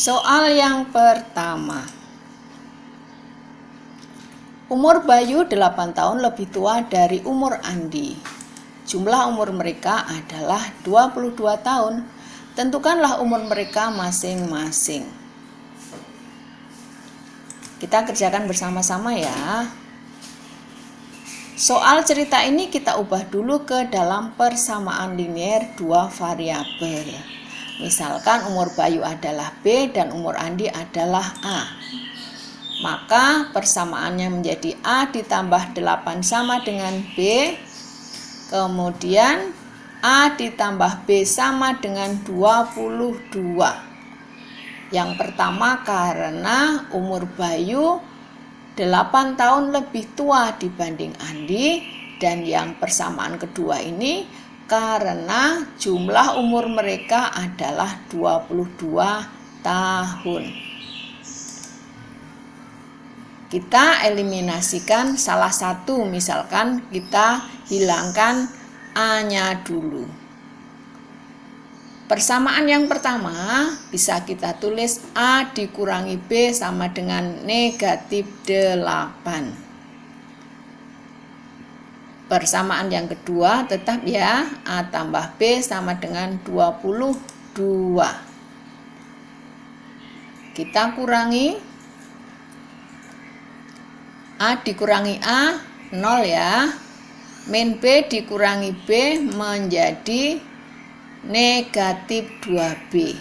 Soal yang pertama. Umur Bayu 8 tahun lebih tua dari umur Andi. Jumlah umur mereka adalah 22 tahun. Tentukanlah umur mereka masing-masing. Kita kerjakan bersama-sama ya. Soal cerita ini kita ubah dulu ke dalam persamaan linier dua variabel. Misalkan umur Bayu adalah B dan umur Andi adalah A. Maka persamaannya menjadi A ditambah 8 sama dengan B. Kemudian A ditambah B sama dengan 22. Yang pertama karena umur Bayu 8 tahun lebih tua dibanding Andi. Dan yang persamaan kedua ini karena jumlah umur mereka adalah 22 tahun. Kita eliminasikan salah satu, misalkan kita hilangkan A-nya dulu. Persamaan yang pertama bisa kita tulis A dikurangi B sama dengan negatif 8. Persamaan yang kedua tetap ya, A tambah B sama dengan 22. Kita kurangi A dikurangi A 0 ya. Min B dikurangi B menjadi negatif 2B.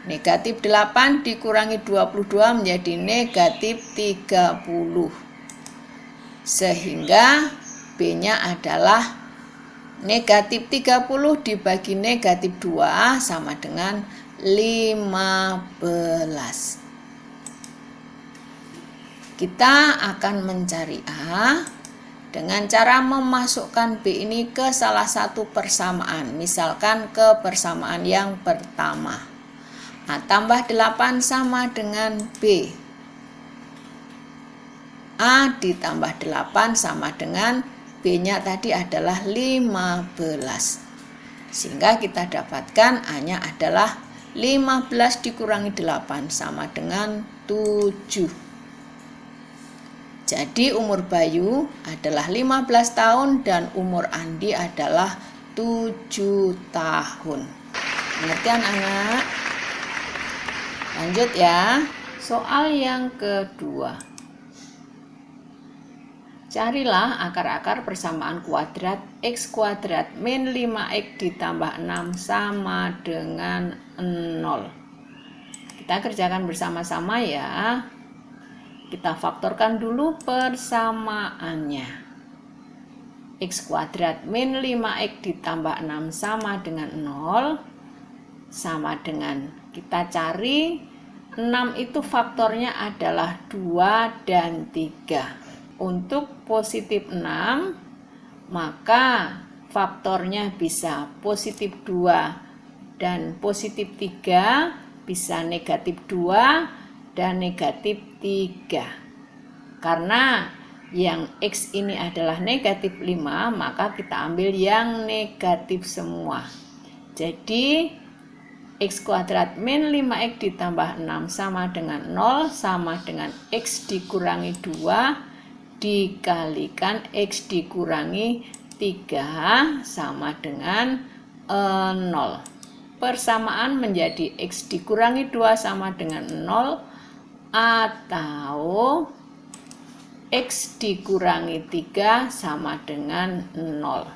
Negatif 8 dikurangi 22 menjadi negatif 30. Sehingga B-nya adalah negatif 30 dibagi negatif 2 sama dengan 15. Kita akan mencari A dengan cara memasukkan B ini ke salah satu persamaan. Misalkan ke persamaan yang pertama. A tambah 8 sama dengan B. A ditambah 8 sama dengan B-nya tadi adalah 15. Sehingga kita dapatkan A-nya adalah 15 dikurangi 8 sama dengan 7. Jadi umur Bayu adalah 15 tahun dan umur Andi adalah 7 tahun. Pengertian anak? Lanjut ya. Soal yang kedua. Carilah akar-akar persamaan kuadrat X kuadrat min 5X ditambah 6 sama dengan 0. Kita kerjakan bersama-sama ya. Kita faktorkan dulu persamaannya. X kuadrat min 5X ditambah 6 sama dengan 0. Sama dengan, kita cari 6 itu faktornya adalah 2 dan 3. Untuk positif 6, maka faktornya bisa positif 2 dan positif 3, bisa negatif 2 dan negatif 3. Karena yang X ini adalah negatif 5, maka kita ambil yang negatif semua. Jadi X kuadrat min 5X ditambah 6 sama dengan 0 sama dengan X dikurangi 2 dikalikan X dikurangi 3 sama dengan 0. Persamaan menjadi X dikurangi 2 sama dengan 0 atau X dikurangi 3 sama dengan 0.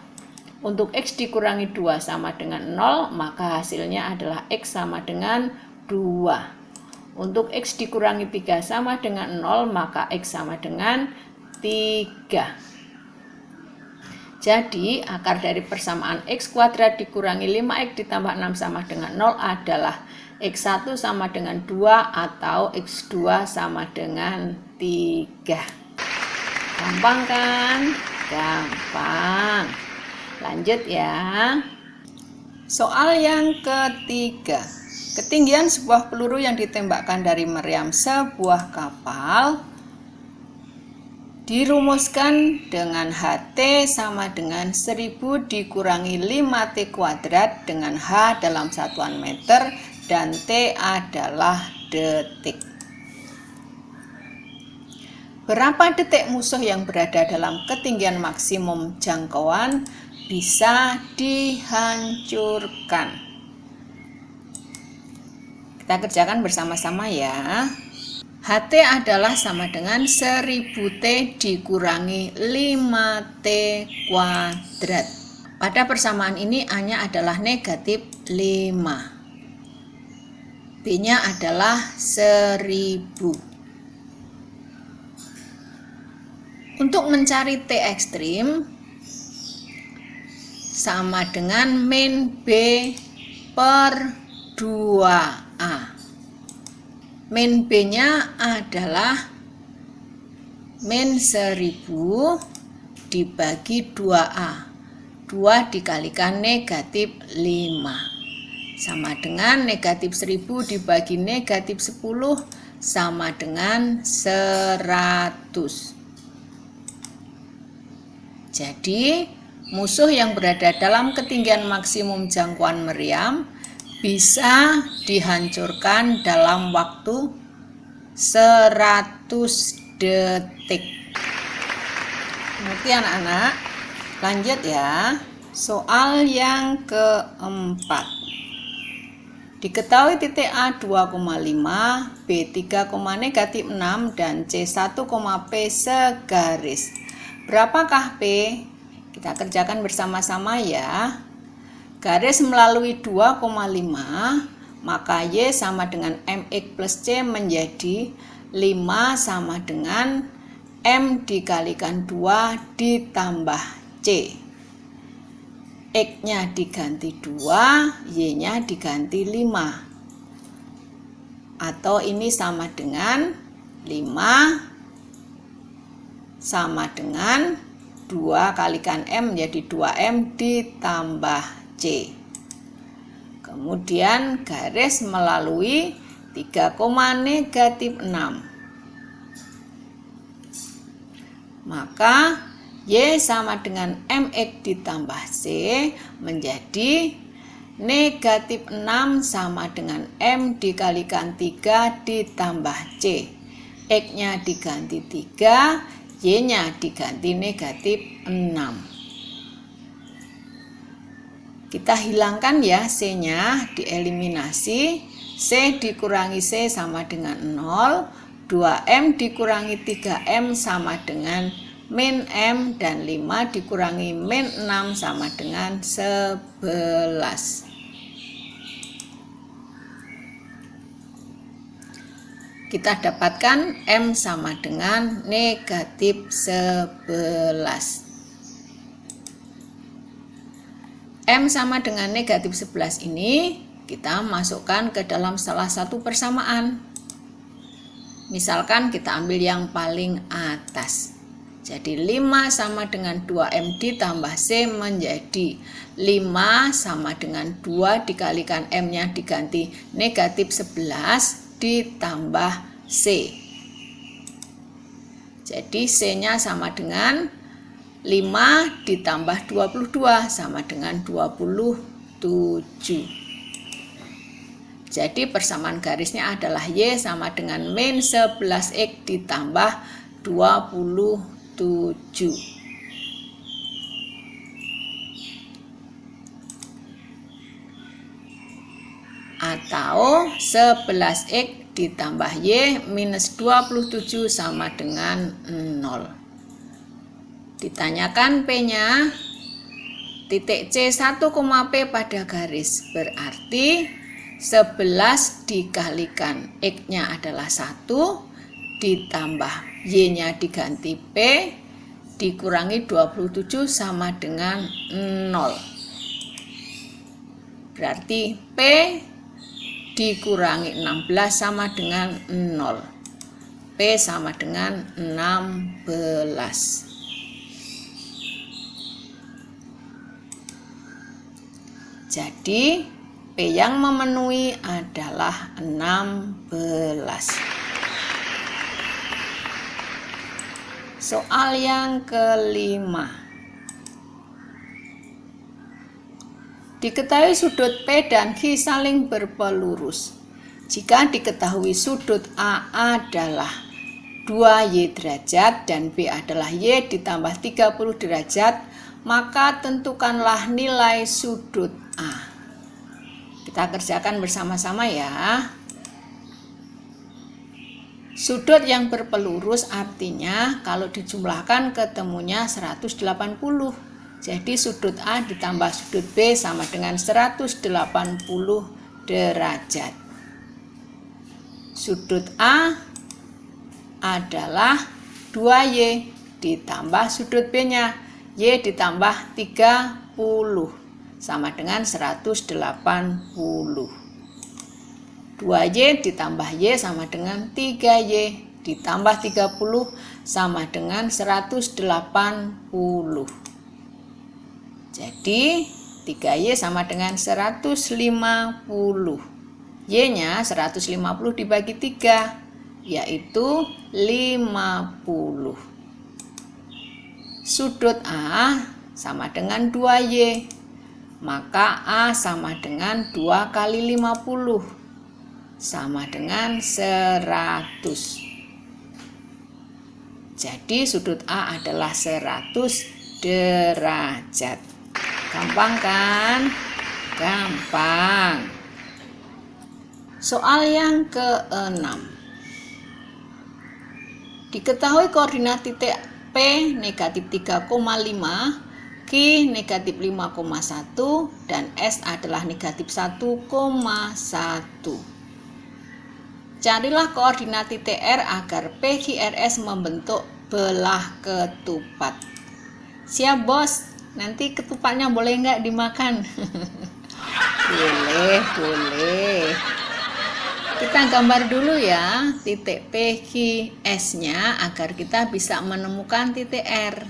Untuk X dikurangi 2 sama dengan 0, maka hasilnya adalah X sama dengan 2. Untuk X dikurangi 3 sama dengan 0, maka X sama dengan 3. Jadi akar dari persamaan X kuadrat dikurangi 5X ditambah 6 sama dengan 0 adalah X1 sama dengan 2 atau X2 sama dengan 3. Gampang kan? Gampang. Lanjut ya. Soal yang ketiga. Ketinggian sebuah peluru yang ditembakkan dari meriam sebuah kapal dirumuskan dengan HT sama dengan 1000 dikurangi 5T kuadrat dengan H dalam satuan meter dan T adalah detik. Berapa detik musuh yang berada dalam ketinggian maksimum jangkauan bisa dihancurkan? Kita kerjakan bersama-sama ya. HT adalah sama dengan 1000T dikurangi 5T kuadrat. Pada persamaan ini A-nya adalah negatif 5. B-nya adalah 1000. Untuk mencari T ekstrim sama dengan min B per 2A. Min B-nya adalah min 1000 dibagi 2A. 2 dikalikan negatif 5. Sama dengan negatif 1000 dibagi negatif 10 sama dengan 100. Jadi, musuh yang berada dalam ketinggian maksimum jangkauan meriam bisa dihancurkan dalam waktu 100 detik. Ngerti anak-anak? Lanjut ya. Soal yang keempat. Diketahui titik A 2,5, B 3,-6 dan C 1,P segaris. Berapakah P? Kita kerjakan bersama-sama ya. Garis melalui 2,5, maka Y sama dengan MX plus C menjadi 5 sama dengan M dikalikan 2 ditambah C. X-nya diganti 2, Y-nya diganti 5. Atau ini sama dengan 5 sama dengan 2 kalikan M menjadi 2M ditambah C. Kemudian garis melalui 3,-6. Maka Y sama dengan MX ditambah C menjadi negatif 6 sama dengan M dikalikan 3 ditambah C. X-nya diganti 3, Y-nya diganti negatif 6. Kita hilangkan ya C-nya, dieliminasi. C dikurangi C sama dengan 0. 2M dikurangi 3M sama dengan min M. Dan 5 dikurangi min 6 sama dengan 11. Kita dapatkan M sama dengan negatif 11. M sama dengan negatif 11 ini kita masukkan ke dalam salah satu persamaan. Misalkan kita ambil yang paling atas. Jadi 5 sama dengan 2M ditambah C menjadi 5 sama dengan 2 dikalikan M-nya diganti negatif 11 ditambah C. Jadi C-nya sama dengan 5 ditambah 22 sama dengan 27. Jadi persamaan garisnya adalah Y sama dengan min 11X ditambah 27. Atau 11X ditambah Y minus 27 sama dengan 0. Ditanyakan P-nya, titik C 1,P pada garis, berarti 11 dikalikan X-nya adalah 1 ditambah Y-nya diganti P dikurangi 27 sama dengan 0. Berarti P dikurangi 16 sama dengan 0. P sama dengan 16. Jadi P yang memenuhi adalah 16. Soal yang kelima. Diketahui sudut P dan Q saling berpelurus. Jika diketahui sudut A adalah 2Y derajat dan B adalah Y ditambah 30 derajat, maka tentukanlah nilai sudut A. Kita kerjakan bersama-sama ya. Sudut yang berpelurus artinya kalau dijumlahkan ketemunya 180. Jadi sudut A ditambah sudut B sama dengan 180 derajat. Sudut A adalah 2Y ditambah sudut B-nya Y ditambah 30 sama dengan 180. 2Y ditambah Y sama dengan 3Y ditambah 30 sama dengan 180. Jadi 3Y sama dengan 150. Y-nya 150 dibagi 3, yaitu 50. Sudut A sama dengan 2Y, maka A sama dengan 2 kali 50, sama dengan 100. Jadi sudut A adalah 100 derajat. Gampang kan? Gampang. Soal yang ke-6. Diketahui koordinat titik P negatif 3,5, Q negatif 5,1, dan S adalah negatif 1,1. Carilah koordinat titik R agar PQRS membentuk belah ketupat. Siap bos, nanti ketupatnya boleh nggak dimakan? Boleh. Kita gambar dulu ya titik PQS-nya agar kita bisa menemukan titik R.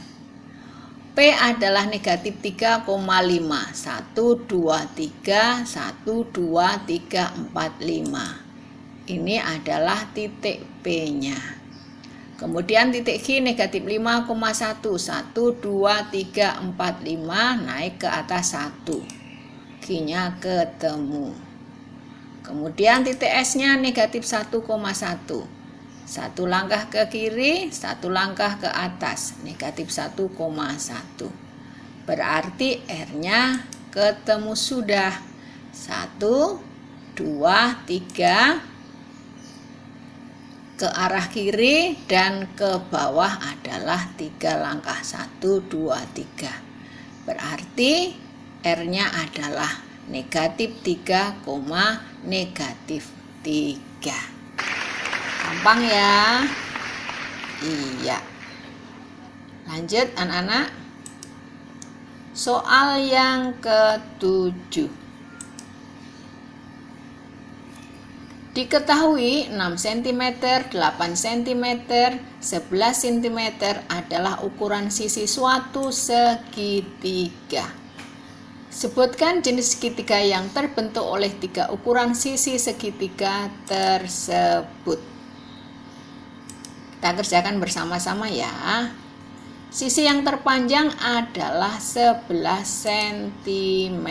P adalah negatif 3,5. 1, 2, 3, 1, 2, 3, 4, 5. Ini adalah titik P-nya. Kemudian titik Q negatif 5,1. 1, 2, 3, 4, 5 naik ke atas 1. Q-nya ketemu. Kemudian titik S-nya negatif 1,1. 1 langkah ke kiri, 1 langkah ke atas, negatif 1,1. Berarti R-nya ketemu sudah. 1, 2, 3 ke arah kiri dan ke bawah adalah 3 langkah. 1, 2, 3. Berarti R-nya adalah negatif 3, negatif 3. Gampang ya? Iya. Lanjut anak-anak. Soal yang ke-7. Diketahui 6 cm, 8 cm, 11 cm adalah ukuran sisi suatu segitiga. Sebutkan jenis segitiga yang terbentuk oleh 3 ukuran sisi segitiga tersebut. Kita kerjakan bersama-sama ya. Sisi yang terpanjang adalah 11 cm.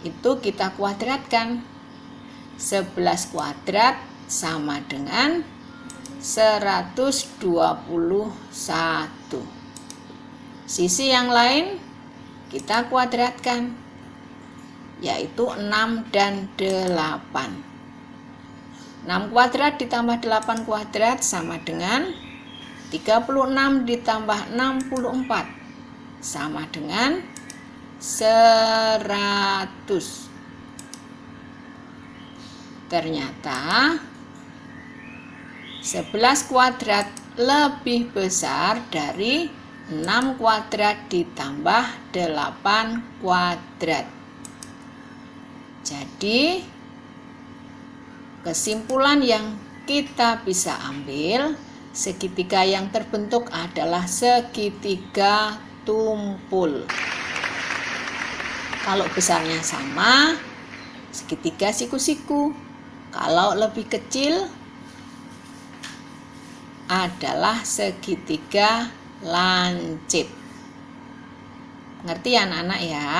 Itu kita kuadratkan. 11 kuadrat sama dengan 121. Sisi yang lain kita kuadratkan, yaitu 6 dan 8. 6 kuadrat ditambah 8 kuadrat sama dengan 36 ditambah 64 sama dengan 100. Ternyata 11 kuadrat lebih besar dari 6 kuadrat ditambah 8 kuadrat. Jadi kesimpulan yang kita bisa ambil, segitiga yang terbentuk adalah segitiga tumpul. Kalau besarnya sama, segitiga siku-siku. Kalau lebih kecil adalah segitiga lancip. Ngerti ya anak-anak ya?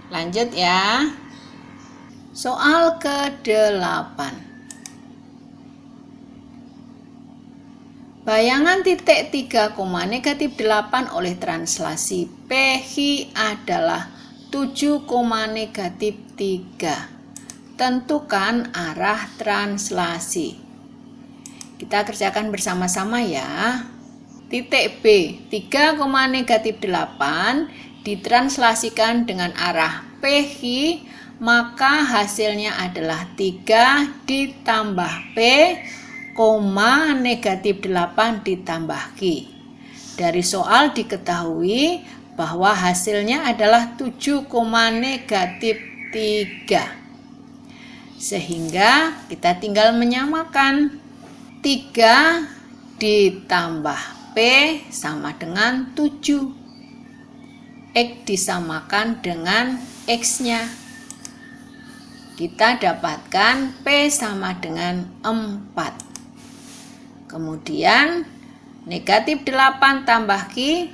Lanjut ya. Soal ke-8. Bayangan titik 3, -8 oleh translasi PH adalah 7, -3. Tentukan arah translasi. Kita kerjakan bersama-sama ya. Titik B, 3, -8 ditranslasikan dengan arah PH, maka hasilnya adalah 3 ditambah P, -8 ditambah Q. Dari soal diketahui bahwa hasilnya adalah 7, -3. Sehingga kita tinggal menyamakan. 3 ditambah P sama dengan 7. X disamakan dengan X-nya. Kita dapatkan P sama dengan 4. Kemudian -8 tambah Q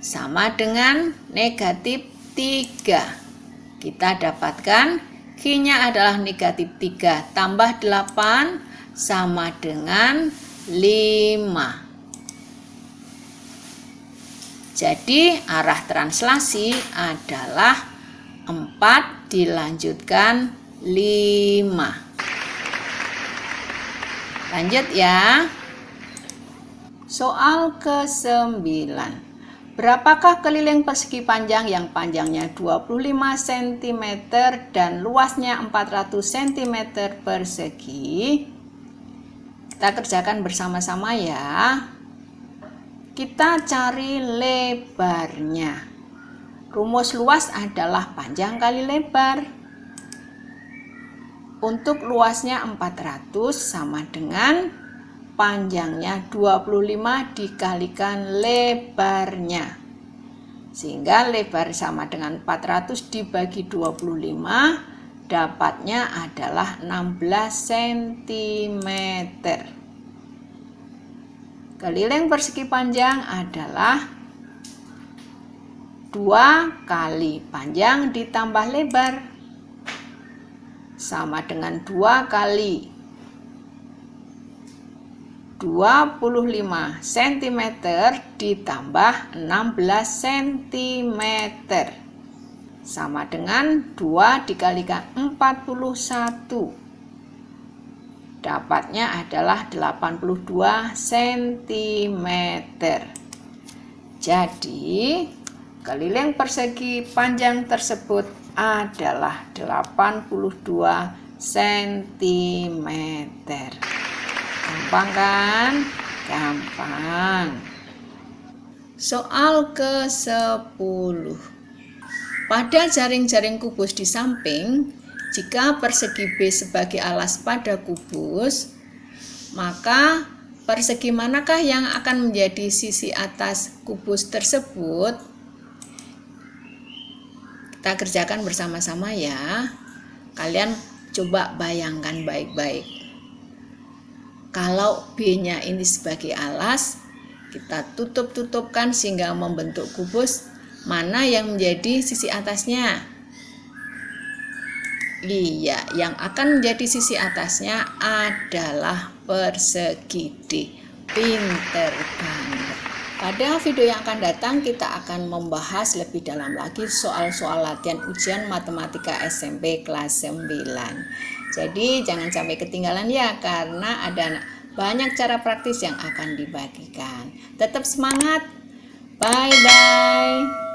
sama dengan -3. Kita dapatkan Q-nya adalah -3 tambah 8 sama dengan 5. Jadi arah translasi adalah 4 dilanjutkan 5. Lanjut ya. Soal ke-9. Berapakah keliling persegi panjang yang panjangnya 25 cm dan luasnya 400 cm persegi? Kita kerjakan bersama-sama ya. Kita cari lebarnya. Rumus luas adalah panjang kali lebar. Untuk luasnya 400 sama dengan panjangnya 25 dikalikan lebarnya. Sehingga lebar sama dengan 400 dibagi 25, dapatnya adalah 16 cm. Keliling persegi panjang adalah 2 kali panjang ditambah lebar, sama dengan 2 kali 25 cm ditambah 16 cm, sama dengan 2 dikalikan 41. Dapatnya adalah 82 cm. Jadi keliling persegi panjang tersebut adalah 82 cm. Gampang kan? Gampang. Soal ke-10. Pada jaring-jaring kubus di samping, jika persegi B sebagai alas pada kubus, maka persegi manakah yang akan menjadi sisi atas kubus tersebut? Kita kerjakan bersama-sama ya. Kalian coba bayangkan baik-baik. Kalau B-nya ini sebagai alas, kita tutup-tutupkan sehingga membentuk kubus. Mana yang menjadi sisi atasnya? Iya, yang akan menjadi sisi atasnya adalah persegi D. Pinter banget. Pada video yang akan datang kita akan membahas lebih dalam lagi soal-soal latihan ujian matematika SMP kelas 9. Jadi jangan sampai ketinggalan ya, karena ada banyak cara praktis yang akan dibagikan. Tetap semangat. Bye-bye.